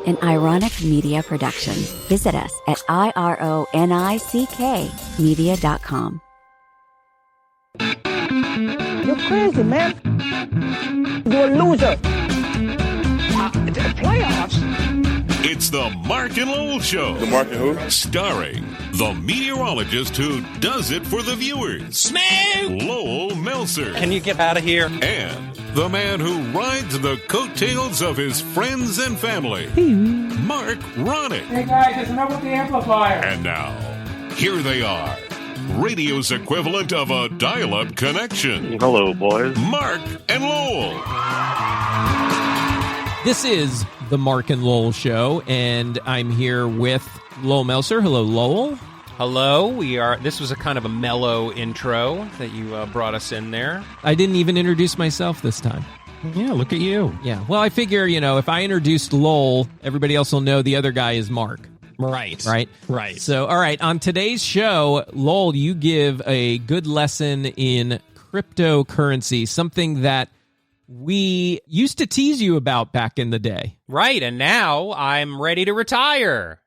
an Ironic Media production. Visit us at ironickmedia.com. You're crazy, man. You're a loser. Playoffs? It's the Mark and Lowell Show. The Mark and who? Starring the meteorologist who does it for the viewers. Smoke! Lowell Meltzer. Can you get out of here? And the man who rides the coattails of his friends and family. Mark Ronick. Hey guys, there's enough with the amplifier. And now, here they are. Radio's equivalent of a dial-up connection. Hello, boys. Mark and Lowell. This is the Mark and Lowell Show, and I'm here with Lowell Meltzer. Hello, Lowell. Hello, this was a kind of a mellow intro that you brought us in there. I didn't even introduce myself this time. Yeah, look at you. Yeah, well, I figure, if I introduced Lowell, everybody else will know the other guy is Mark. Right. So, all right, on today's show, Lowell, you give a good lesson in cryptocurrency, something that we used to tease you about back in the day. Right, and now I'm ready to retire.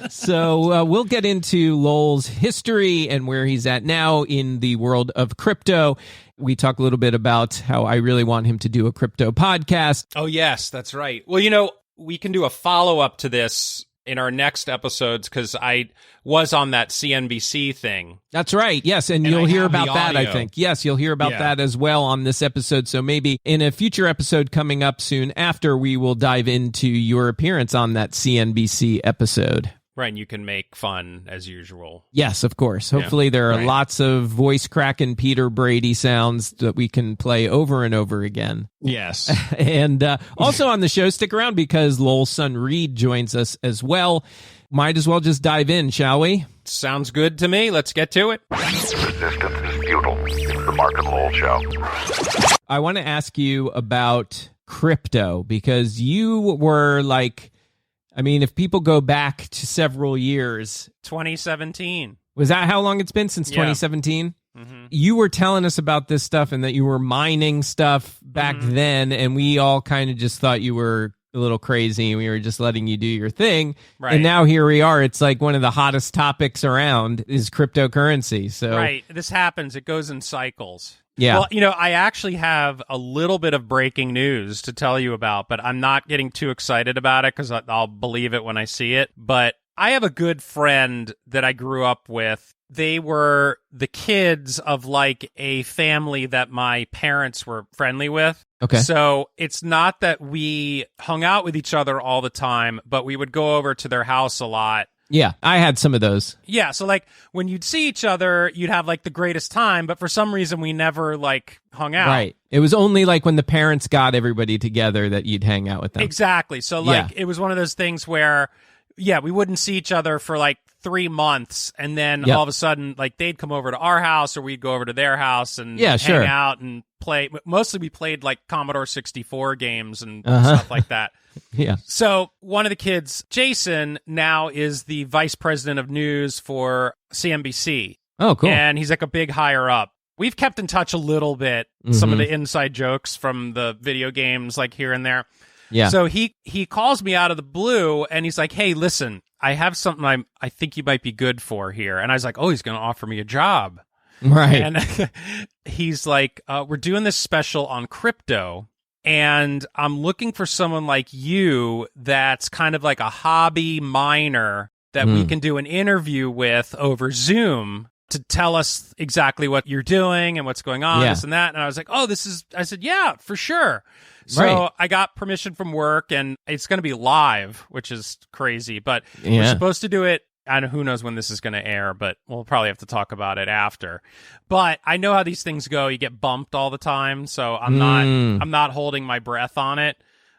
So we'll get into Lowell's history and where he's at now in the world of crypto. We talk a little bit about how I really want him to do a crypto podcast. Oh, yes, that's right. Well, we can do a follow-up to this in our next episodes because I was on that CNBC thing. That's right. Yes, and you'll hear about that, I audio. think. Yes, you'll hear about that as well on this episode. So maybe in a future episode coming up soon after, we will dive into your appearance on that CNBC episode. Right, and you can make fun as usual. Yes, of course. Hopefully there are lots of voice cracking Peter Brady sounds that we can play over and over again. Yes. And also on the show, stick around because Lowell's son Reid joins us as well. Might as well just dive in, shall we? Sounds good to me. Let's get to it. Resistance is futile. It's the Mark and Lowell Show. I want to ask you about crypto because you were like, if people go back to several years. 2017. Was that how long it's been since 2017? Mm-hmm. You were telling us about this stuff and that you were mining stuff back then, and we all kind of just thought you were a little crazy and we were just letting you do your thing. Right. And now here we are. It's like one of the hottest topics around is cryptocurrency. So Right. This happens. It goes in cycles. Yeah. Well, I actually have a little bit of breaking news to tell you about, but I'm not getting too excited about it because I'll believe it when I see it. But I have a good friend that I grew up with. They were the kids of like a family that my parents were friendly with. Okay. So it's not that we hung out with each other all the time, but we would go over to their house a lot. Yeah, I had some of those. Yeah, so like when you'd see each other, you'd have like the greatest time, but for some reason we never like hung out. Right. It was only like when the parents got everybody together that you'd hang out with them. Exactly. So like it was one of those things where, we wouldn't see each other for like 3 months, and then all of a sudden like they'd come over to our house or we'd go over to their house and hang out and play. Mostly we played like Commodore 64 games and stuff like that. Yeah. So one of the kids, Jason, now is the vice president of news for CNBC. Oh, cool. And he's like a big higher up. We've kept in touch a little bit, some of the inside jokes from the video games, like here and there. Yeah. So he calls me out of the blue and he's like, hey, listen, I have something I think you might be good for here. And I was like, oh, he's going to offer me a job. Right. And he's like, we're doing this special on crypto. And I'm looking for someone like you that's kind of like a hobby miner that we can do an interview with over Zoom to tell us exactly what you're doing and what's going on, this and that. And I was like, I said, yeah, for sure. So I got permission from work and it's going to be live, which is crazy, but we're supposed to do it. And who knows when this is going to air, but we'll probably have to talk about it after. But I know how these things go. You get bumped all the time, so I'm not holding my breath on it.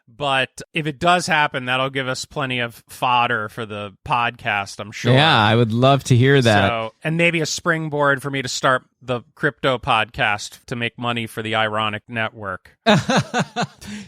But if it does happen, that'll give us plenty of fodder for the podcast, I'm sure. Yeah, I would love to hear that. So, and maybe a springboard for me to start the crypto podcast to make money for the Ironic Network.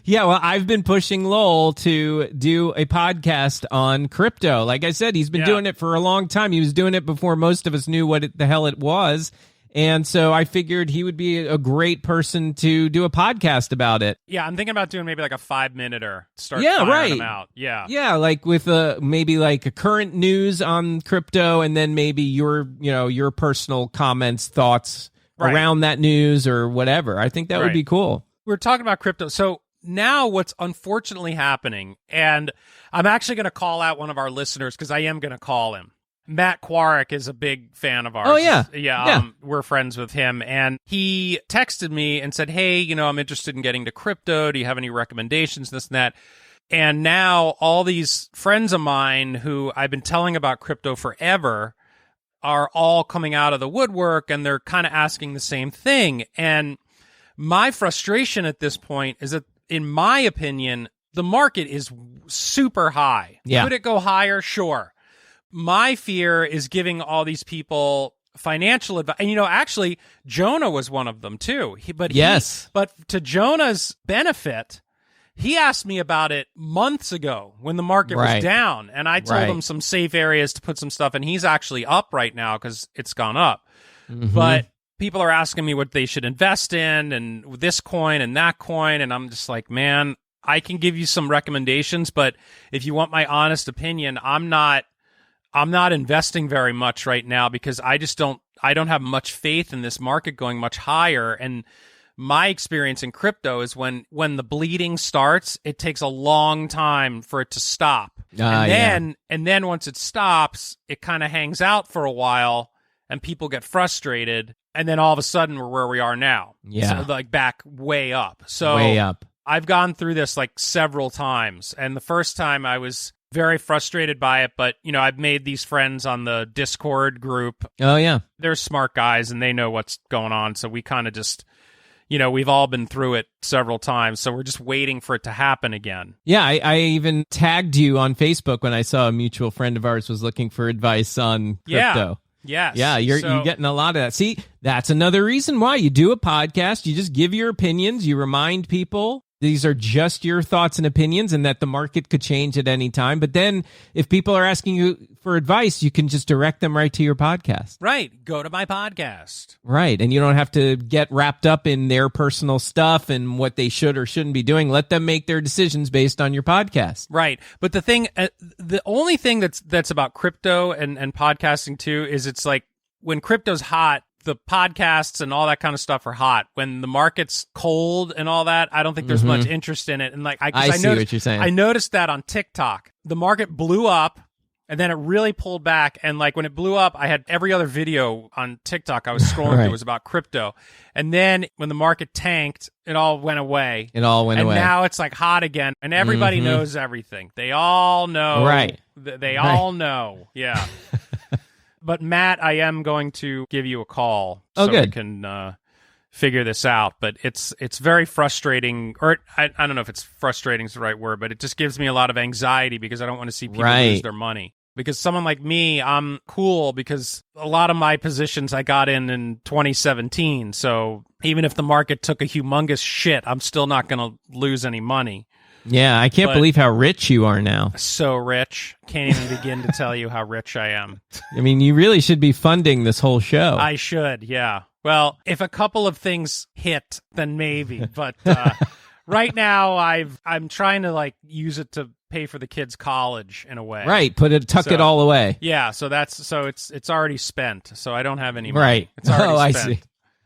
Yeah, well, I've been pushing Lowell to do a podcast on crypto. Like I said, he's been doing it for a long time. He was doing it before most of us knew what the hell it was. And so I figured he would be a great person to do a podcast about it. Yeah, I'm thinking about doing maybe like a 5-minuter. Start Yeah, firing right. them out. Yeah. Yeah, like with maybe like a current news on crypto, and then maybe your personal comments, thoughts around that news or whatever. I think that would be cool. We're talking about crypto. So now what's unfortunately happening, and I'm actually going to call out one of our listeners because I am going to call him. Matt Quarrick is a big fan of ours. Oh, yeah. We're friends with him. And he texted me and said, hey, I'm interested in getting to crypto. Do you have any recommendations, this and that? And now all these friends of mine who I've been telling about crypto forever are all coming out of the woodwork, and they're kind of asking the same thing. And my frustration at this point is that, in my opinion, the market is super high. Yeah. Could it go higher? Sure. My fear is giving all these people financial advice. And, actually, Jonah was one of them, too. But to Jonah's benefit, he asked me about it months ago when the market was down. And I told him some safe areas to put some stuff. And he's actually up right now because it's gone up. Mm-hmm. But people are asking me what they should invest in and this coin and that coin. And I'm just like, man, I can give you some recommendations. But if you want my honest opinion, I'm not investing very much right now because I don't have much faith in this market going much higher. And my experience in crypto is when the bleeding starts, it takes a long time for it to stop. And then once it stops, it kind of hangs out for a while and people get frustrated. And then all of a sudden we're where we are now. Yeah. So like back way up. So way up. I've gone through this like several times. And the first time I was very frustrated by it, but I've made these friends on the Discord group. Oh yeah, they're smart guys and they know what's going on. So we kind of just, we've all been through it several times. So we're just waiting for it to happen again. Yeah, I even tagged you on Facebook when I saw a mutual friend of ours was looking for advice on crypto. Yes. Yeah, you're getting a lot of that. See, that's another reason why you do a podcast. You just give your opinions. You remind people these are just your thoughts and opinions and that the market could change at any time. But then if people are asking you for advice, you can just direct them right to your podcast. Right. Go to my podcast. Right. And you don't have to get wrapped up in their personal stuff and what they should or shouldn't be doing. Let them make their decisions based on your podcast. Right. But the only thing that's about crypto and podcasting too is it's like when crypto's hot, the podcasts and all that kind of stuff are hot. When the market's cold and all that, I don't think there's much interest in it. And like I see what you're saying. I noticed that on TikTok. The market blew up and then it really pulled back. And like when it blew up, I had every other video on TikTok I was scrolling through was about crypto. And then when the market tanked, it all went away. And now it's like hot again. And everybody knows everything. They all know. Right. They all know. Yeah. But Matt, I am going to give you a call so we can figure this out. But it's very frustrating, or I don't know if it's frustrating is the right word, but it just gives me a lot of anxiety because I don't want to see people lose their money. Because someone like me, I'm cool because a lot of my positions I got in 2017. So even if the market took a humongous shit, I'm still not going to lose any money. Yeah, I can't believe how rich you are now. So rich. Can't even begin to tell you how rich I am. I mean, you really should be funding this whole show. I should, yeah. Well, if a couple of things hit, then maybe. But right now, I'm trying to like use it to pay for the kids' college in a way. Right, tuck it all away. Yeah, so it's already spent. So I don't have any money. Right. It's already spent. I see.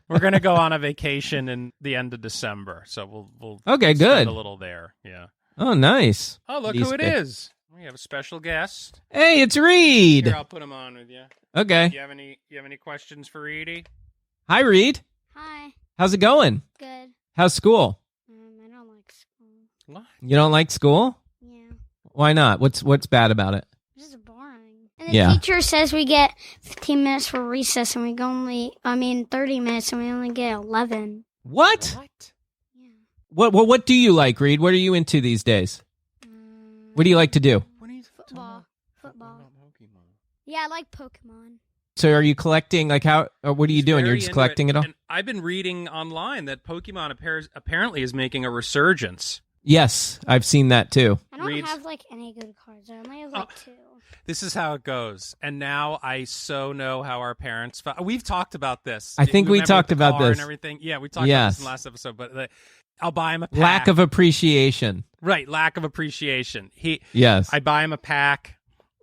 We're gonna go on a vacation in the end of December, so we'll okay, spend good. a little there. Yeah. Oh, nice. Oh, look who it is. We have a special guest. Hey, it's Reid. Here, I'll put him on with you. Okay. You have any questions for Reedy? Hi, Reid. Hi. How's it going? Good. How's school? I don't like school. What? You don't like school? Yeah. Why not? What's bad about it? This is boring. And the teacher says we get 15 minutes for recess, and 30 minutes, and we only get 11. What? Yeah. What do you like, Reid? What are you into these days? What do you like to do? Football. Yeah, I like Pokemon. So are you collecting, like what are you doing? You're just collecting it all? And I've been reading online that Pokemon apparently is making a resurgence. Yes, I've seen that too. I don't Reid's- have like any good cards. I only have like 2. This is how it goes. And now I so know how our parents felt. We've talked about this. I think we Remember talked with the about car this. and everything. Yeah, we talked about this in the last episode. But I'll buy him a pack. Lack of appreciation. Right, lack of appreciation. Yes. I buy him a pack,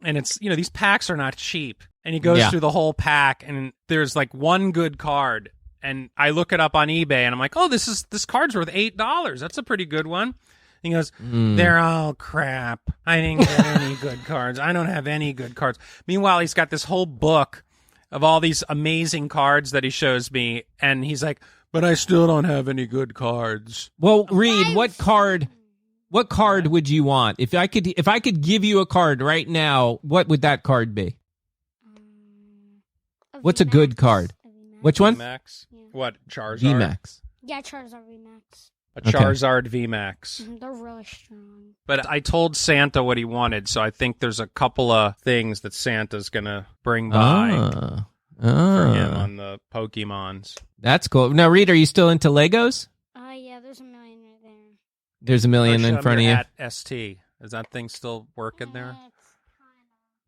and it's these packs are not cheap. And he goes through the whole pack, and there's like one good card, and I look it up on eBay, and I'm like, oh, this card's worth $8. That's a pretty good one. He goes, they're all crap. I didn't get any good cards. I don't have any good cards. Meanwhile, he's got this whole book of all these amazing cards that he shows me, and he's like, but I still don't have any good cards. Well, Reid, what card would you want? If I could give you a card right now, what would that card be? What's a good card? Which one? VMAX? Yeah. What? Charizard? VMAX. Yeah, Charizard VMAX. A Charizard VMAX. They're really strong. But I told Santa what he wanted, so I think there's a couple of things that Santa's going to bring by for him on the Pokemons. That's cool. Now, Reid, are you still into Legos? Yeah, there's a million right there. There's a million in front of you. At ST. Is that thing still working there?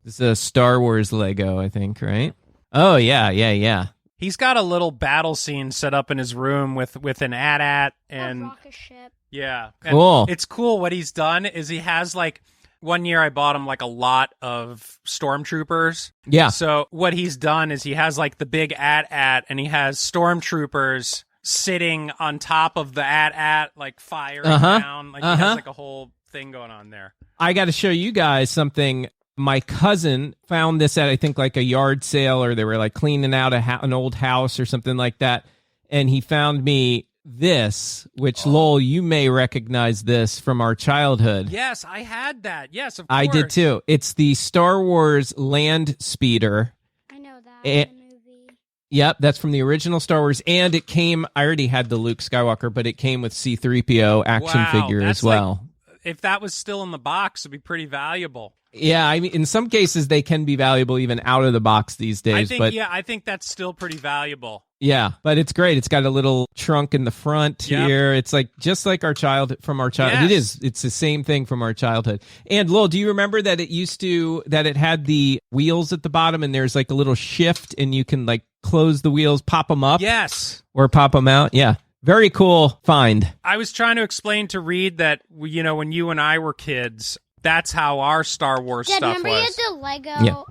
This is a Star Wars Lego, I think, right? Oh, yeah. He's got a little battle scene set up in his room with an AT-AT and rocket ship. Yeah. Cool. And it's cool. What he's done is he has like one year I bought him like a lot of stormtroopers. Yeah. So what he's done is he has like the big AT-AT and he has stormtroopers sitting on top of the AT-AT like firing down. Like he has like a whole thing going on there. I got to show you guys something. My cousin found this at, I think, like a yard sale, or they were like cleaning out an old house or something like that. And he found me this, which Lowell, you may recognize this from our childhood. Yes, I had that. Yes, of course. I did too. It's the Star Wars Land Speeder. I know that And- in the movie. Yep, that's from the original Star Wars. And it came, I already had the Luke Skywalker, but it came with C-3PO action figure that's as well. If that was still in the box, it'd be pretty valuable. Yeah, I mean, in some cases they can be valuable even out of the box these days. I think that's still pretty valuable. Yeah, but it's great. It's got a little trunk in the front Yep. here. It's like just like our childhood. Yes. It is. It's the same thing from our childhood. And Lowell, do you remember that it had the wheels at the bottom and there's like a little shift and you can like close the wheels, pop them up, Yes. or pop them out? Yeah, very cool find. I was trying to explain to Reid that when you and I were kids, that's how our Star Wars Dad, stuff remember you was. had the Lego,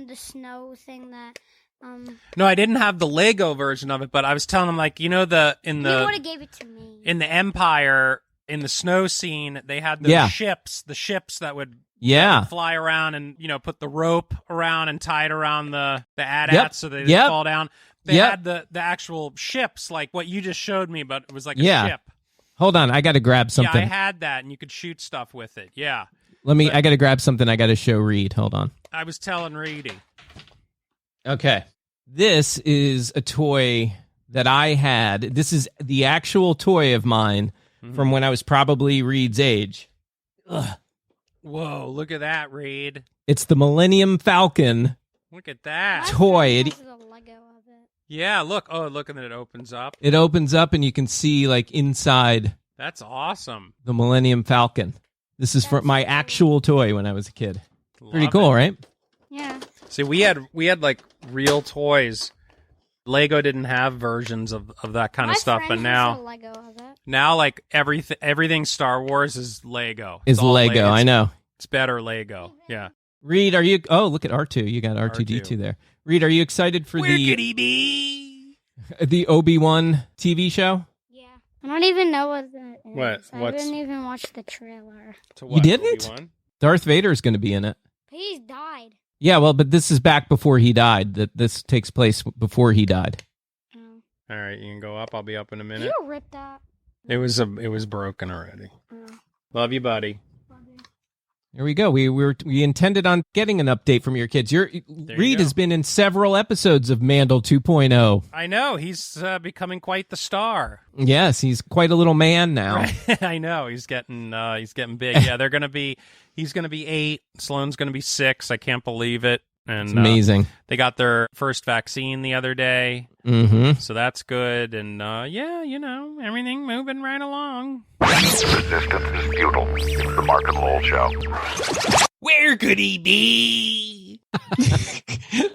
the snow thing that, No, I didn't have the Lego version of it, but I was telling him like, you would have gave it to me. in the Empire, in the snow scene, they had those ships that would fly around and put the rope around and tie it around the AT-ATs so they didn't fall down. They had the actual ships like what you just showed me, but it was like a ship. Hold on, I got to grab something. Yeah, I had that, and you could shoot stuff with it. Yeah. I got to grab something. I got to show Reid. Hold on. I was telling Reedy. Okay. This is a toy that I had. This is the actual toy of mine from when I was probably Reid's age. Ugh. Whoa, look at that, Reid. It's the Millennium Falcon Look at that. toy. This is a Lego of it. Yeah, look. Oh, look, and then it opens up. It opens up and you can see like inside That's awesome. the Millennium Falcon. This is for my actual toy when I was a kid. Pretty Love cool, it. right? Yeah. See, we had like real toys. Lego didn't have versions of that kind of stuff, but has a now Lego of it. like everything Star Wars is Lego. Is It's all Lego, I know. It's better Lego. Yeah. Reid, are you... Oh, look at R2. You got R2-D2 there. Reid, are you excited for Where could he be? the Obi-Wan TV show? Yeah. I don't even know what that is. What? I What's- didn't even watch the trailer. To You didn't? Obi-Wan? Darth Vader is going to be in it. He's died. Yeah, well, but this is back before he died. This takes place before he died. Oh. All right, you can go up. I'll be up in a Did minute. you rip that? It was broken already. Oh. Love you, buddy. There we go. We intended on getting an update from your kids. Reid go. has been in several episodes of Mandel 2.0. I know he's becoming quite the star. Yes, he's quite a little man now. Right. I know he's getting big. Yeah, he's gonna be 8. Sloane's gonna be 6. I can't believe it. And It's amazing. They got their first vaccine the other day, so that's good. And everything moving right along. Resistance is futile. It's the Mark and Lowell Show. Where could he be?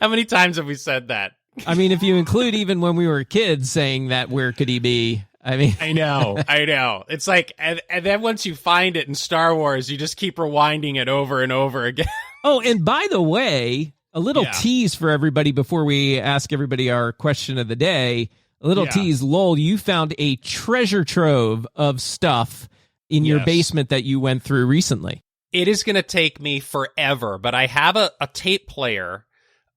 How many times have we said that? I mean, if you include even when we were kids saying that, where could he be? I mean, I know. It's like, and then once you find it in Star Wars, you just keep rewinding it over and over again. Oh, and by the way, a little tease for everybody before we ask everybody our question of the day. A little tease, Lowell, you found a treasure trove of stuff in your basement that you went through recently. It is going to take me forever, but I have a tape player,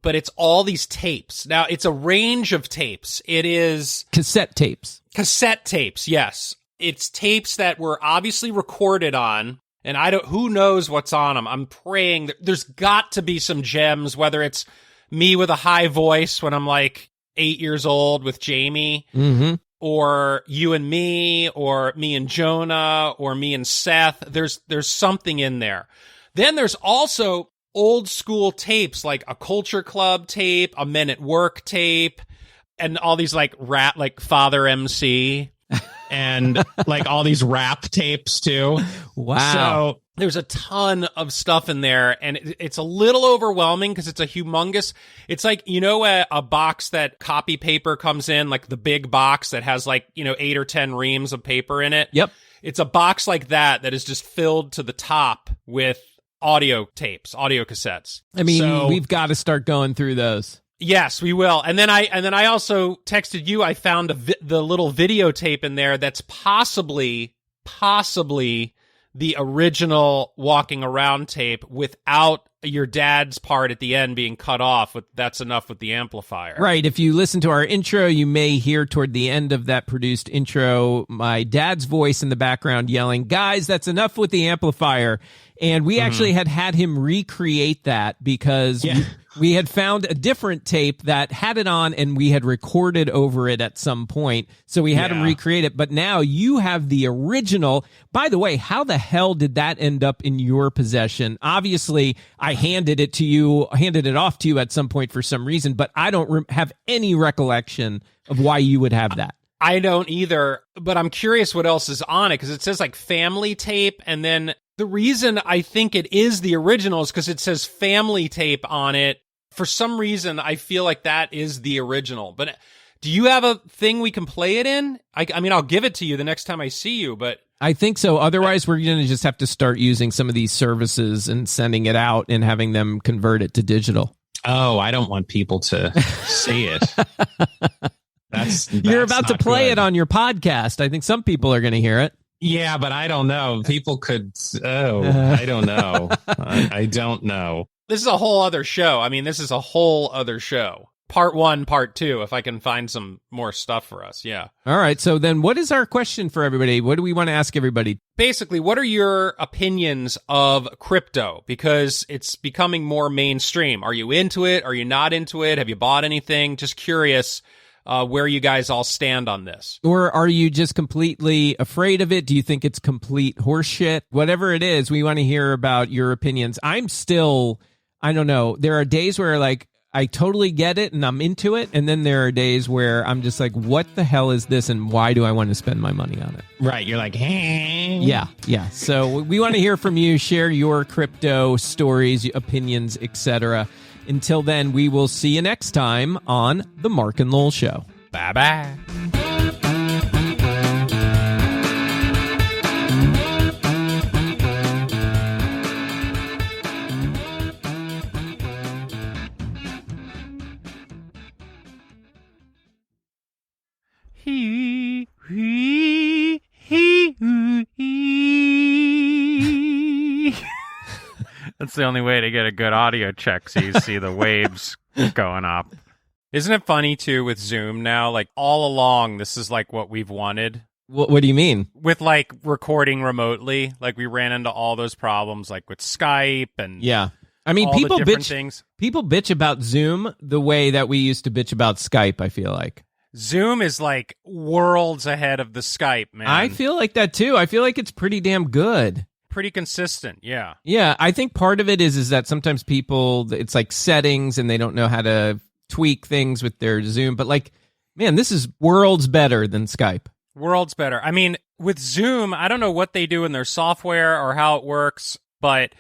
but it's all these tapes. Now, it's a range of tapes. It is... Cassette tapes, yes. It's tapes that were obviously recorded on, and who knows what's on them. I'm praying that there's got to be some gems, whether it's me with a high voice when I'm like 8 years old with Jamie, or you and me, or me and Jonah, or me and Seth. There's something in there. Then there's also old school tapes, like a Culture Club tape, a Men at Work tape, and all these like rap, like Father MC, and like all these rap tapes too. Wow. So there's a ton of stuff in there, and it's a little overwhelming because it's a humongous, it's like, a box that copy paper comes in, like the big box that has like, 8 or 10 reams of paper in it. Yep. It's a box like that is just filled to the top with audio tapes, audio cassettes. I mean, we've got to start going through those. Yes, we will. And then I also texted you. I found the little videotape in there that's possibly the original Walking Around tape without your dad's part at the end being cut off. That's enough with the amplifier. Right. If you listen to our intro, you may hear toward the end of that produced intro my dad's voice in the background yelling, "Guys, that's enough with the amplifier." And we actually had him recreate that because we had found a different tape that had it on and we had recorded over it at some point. So we had him recreate it. But now you have the original. By the way, how the hell did that end up in your possession? Obviously, I handed it off to you at some point for some reason, but I don't have any recollection of why you would have that. I don't either, but I'm curious what else is on it because it says like family tape, and then the reason I think it is the original is because it says family tape on it. For some reason, I feel like that is the original. But do you have a thing we can play it in? I mean, I'll give it to you the next time I see you, but... I think so. Otherwise, we're going to just have to start using some of these services and sending it out and having them convert it to digital. Oh, I don't want people to see it. That's You're about to play good. it on your podcast. I think some people are going to hear it. Yeah, but I don't know. People could. I don't know. I don't know. This is a whole other show. I mean, this is a whole other show. Part 1, part 2, if I can find some more stuff for us. Yeah. All right. So then what is our question for everybody? What do we want to ask everybody? Basically, what are your opinions of crypto? Because it's becoming more mainstream. Are you into it? Are you not into it? Have you bought anything? Just curious where you guys all stand on this. Or are you just completely afraid of it? Do you think it's complete horseshit? Whatever it is, we want to hear about your opinions. I'm still, I don't know. There are days where like I totally get it and I'm into it. And then there are days where I'm just like, what the hell is this? And why do I want to spend my money on it? Right. You're like, hey. Yeah. So we want to hear from you. Share your crypto stories, opinions, etc. Until then, we will see you next time on The Mark and Lowell Show. Bye-bye. That's the only way to get a good audio check, so you see the waves going up. Isn't it funny, too, with Zoom now? Like, all along, this is, like, what we've wanted. What do you mean? With, like, recording remotely. Like, we ran into all those problems, like, with Skype and... Yeah. I mean, people bitch about Zoom the way that we used to bitch about Skype, I feel like. Zoom is, like, worlds ahead of the Skype, man. I feel like that, too. I feel like it's pretty damn good. pretty consistent. Yeah. Yeah, I think part of it is that sometimes people, it's like settings and they don't know how to tweak things with their Zoom. But like, man, this is worlds better than Skype. Worlds better. I mean, with Zoom, I don't know what they do in their software or how it works, but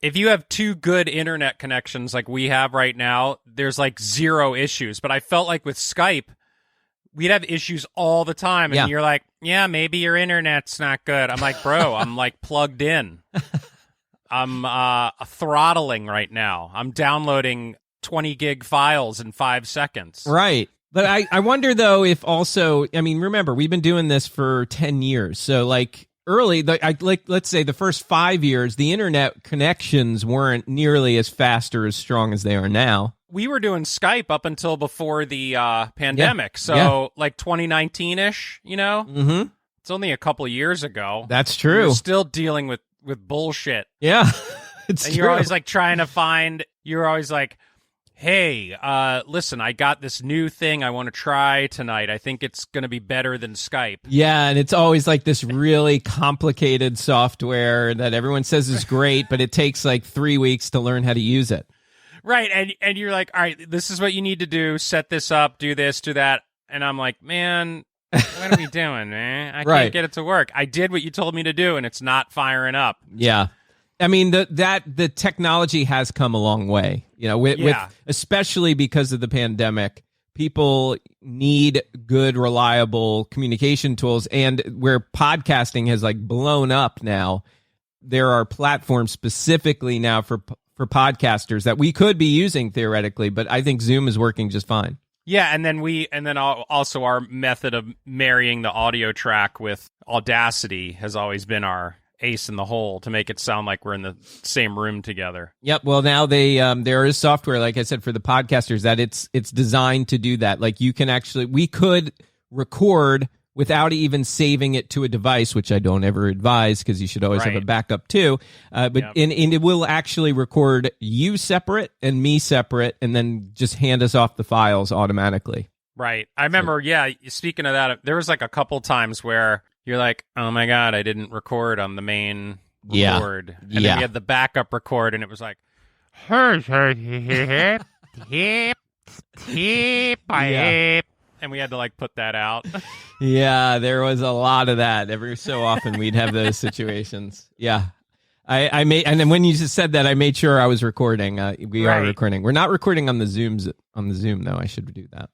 if you have two good internet connections like we have right now, there's like zero issues. But I felt like with Skype, we'd have issues all the time. And you're like, yeah, maybe your internet's not good. I'm like, bro, I'm like plugged in. I'm throttling right now. I'm downloading 20 gig files in 5 seconds. Right. But I wonder, though, if also, I mean, remember, we've been doing this for 10 years. So, like, let's say the first 5 years, the internet connections weren't nearly as fast or as strong as they are now. We were doing Skype up until before the pandemic. So, like 2019-ish, you know? Mm-hmm. It's only a couple of years ago. That's true. We're still dealing with bullshit. Yeah, it's and true. You're always, like, trying to find... You're always like... Hey, listen, I got this new thing I want to try tonight. I think it's going to be better than Skype. Yeah, and it's always like this really complicated software that everyone says is great, but it takes like 3 weeks to learn how to use it. Right, and you're like, all right, this is what you need to do. Set this up, do this, do that. And I'm like, man, what are we doing, man? I can't get it to work. I did what you told me to do, and it's not firing up. Yeah. I mean, the technology has come a long way, you know, with especially because of the pandemic. People need good, reliable communication tools, and where podcasting has like blown up now, there are platforms specifically now for podcasters that we could be using theoretically, but I think Zoom is working just fine. Yeah, and then also our method of marrying the audio track with Audacity has always been our ace in the hole to make it sound like we're in the same room together. Yep. Well, now there is software, like I said, for the podcasters that it's designed to do that. Like we could record without even saving it to a device, which I don't ever advise because you should always have a backup too. And it will actually record you separate and me separate, and then just hand us off the files automatically. Right. I remember. Speaking of that, there was like a couple times where you're like, oh my God, I didn't record on the main record. And then we had the backup record, and it was like, and we had to like put that out. Yeah, there was a lot of that. Every so often we'd have those situations. Yeah. I made, and then when you just said that, I made sure I was recording. We are recording. We're not recording on the Zoom though. I should do that.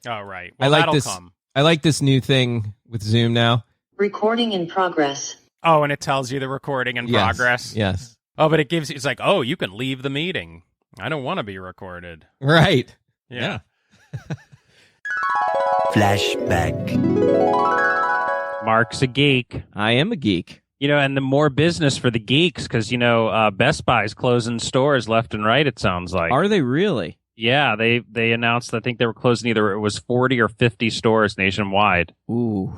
Oh, right. Well, that'll come. I like this new thing with Zoom now. Recording in progress. Oh, and it tells you the recording in progress? Yes. Oh, but it's like, oh, you can leave the meeting. I don't want to be recorded. Right. Yeah. Flashback. Mark's a geek. I am a geek. You know, and the more business for the geeks because, you know, Best Buy's closing stores left and right, it sounds like. Are they really? Yeah, they announced, I think they were closing either it was 40 or 50 stores nationwide. Ooh.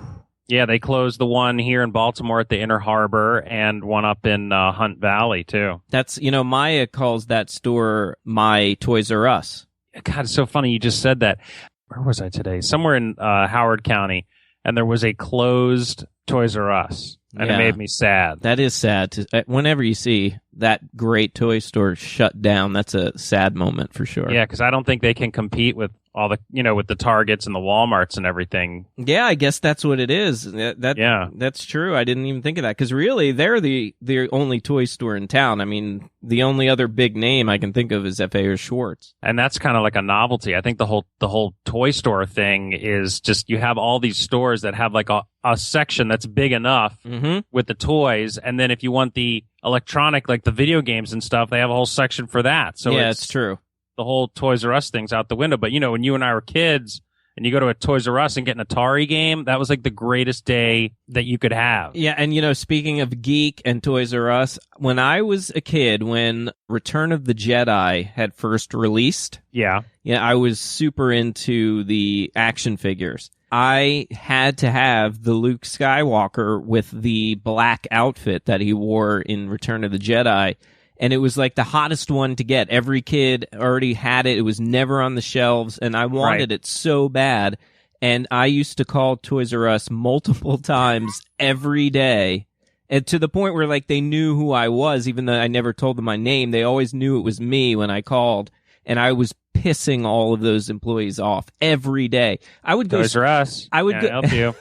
Yeah, they closed the one here in Baltimore at the Inner Harbor and one up in Hunt Valley, too. That's, you know, Maya calls that store My Toys R Us. God, it's so funny you just said that. Where was I today? Somewhere in Howard County, and there was a closed Toys R Us, and it made me sad. That is sad. Whenever you see that great toy store shut down, that's a sad moment for sure. Yeah, because I don't think they can compete with all the, you know, with the Targets and the Walmarts and everything. Yeah, I guess that's what it is. That's true. I didn't even think of that because really they're the only toy store in town. I mean, the only other big name I can think of is F.A. or Schwartz, and that's kind of like a novelty. I think the whole toy store thing is just you have all these stores that have like a section that's big enough with the toys, and then if you want the electronic, like the video games and stuff, they have a whole section for that. So yeah, it's true. The whole Toys R Us thing's out the window. But, you know, when you and I were kids and you go to a Toys R Us and get an Atari game, that was like the greatest day that you could have. Yeah, and, you know, speaking of geek and Toys R Us, when I was a kid, when Return of the Jedi had first released, I was super into the action figures. I had to have the Luke Skywalker with the black outfit that he wore in Return of the Jedi. And it was like the hottest one to get. Every kid already had it. It was never on the shelves, and I wanted it so bad. And I used to call Toys R Us multiple times every day And to the point where like they knew who I was, even though I never told them my name. They always knew it was me when I called, and I was pissing all of those employees off every day. I would go. Toys R Us. I would Can go. I help you.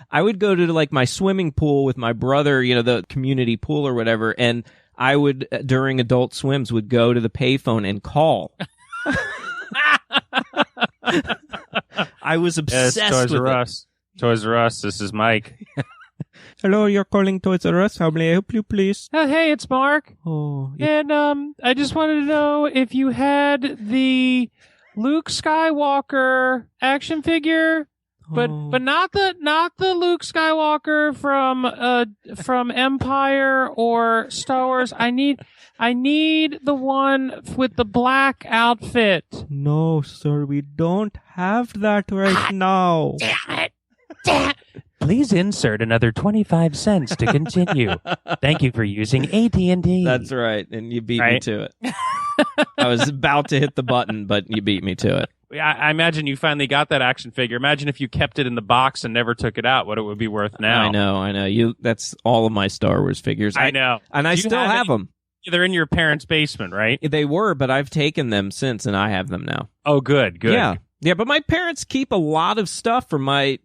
I would go to like my swimming pool with my brother, the community pool or whatever, and I would during adult swims would go to the payphone and call. I was obsessed Toys with R it. Us. Toys R Us. This is Mike. Hello, you're calling Toys R Us. How may I help you, please? Hey, it's Mark. Oh, And I just wanted to know if you had the Luke Skywalker action figure, but not the Luke Skywalker from Empire or Star Wars. I need the one with the black outfit. No, sir, we don't have that right now. Damn it! Please insert another 25 cents to continue. Thank you for using AT&T. That's right, and you beat me to it. I was about to hit the button, but you beat me to it. I imagine you finally got that action figure. Imagine if you kept it in the box and never took it out, what it would be worth now. I know. That's all of my Star Wars figures. I know. And I still have them. They're in your parents' basement, right? They were, but I've taken them since, and I have them now. Oh, good. Yeah, but my parents keep a lot of stuff from my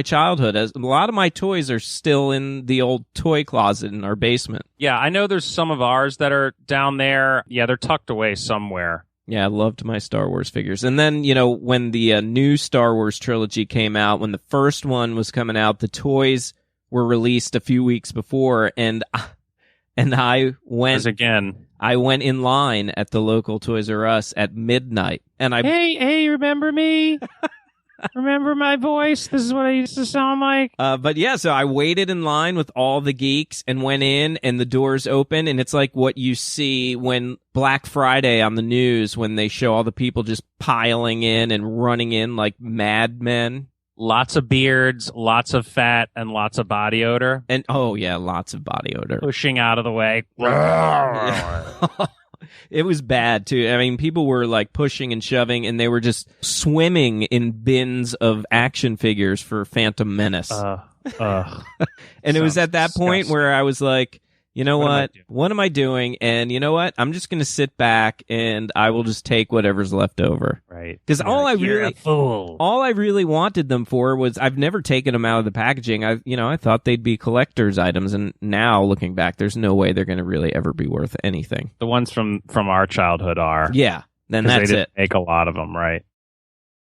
childhood. As a lot of my toys are still in the old toy closet in our basement. Yeah, I know there's some of ours that are down there. Yeah, they're tucked away somewhere. Yeah, I loved my Star Wars figures. And then, when the new Star Wars trilogy came out, when the first one was coming out, the toys were released a few weeks before, and I went again. I went in line at the local Toys R Us at midnight, and Hey, remember me? Remember my voice? This is what I used to sound like. But yeah, so I waited in line with all the geeks and went in, and the doors open, and it's like what you see when Black Friday on the news, when they show all the people just piling in and running in like madmen. Lots of beards, lots of fat, and lots of body odor. And oh yeah, lots of body odor. Pushing out of the way. It was bad too. I mean, people were like pushing and shoving, and they were just swimming in bins of action figures for Phantom Menace. And it was at that point where I was like, you know what? What am I doing? And you know what? I'm just going to sit back and I will just take whatever's left over. Right. Because all I really wanted them for was, I've never taken them out of the packaging. I thought they'd be collector's items, and now looking back, there's no way they're going to really ever be worth anything. The ones from our childhood are. Yeah. Then that's they didn't it. make a lot of them, right?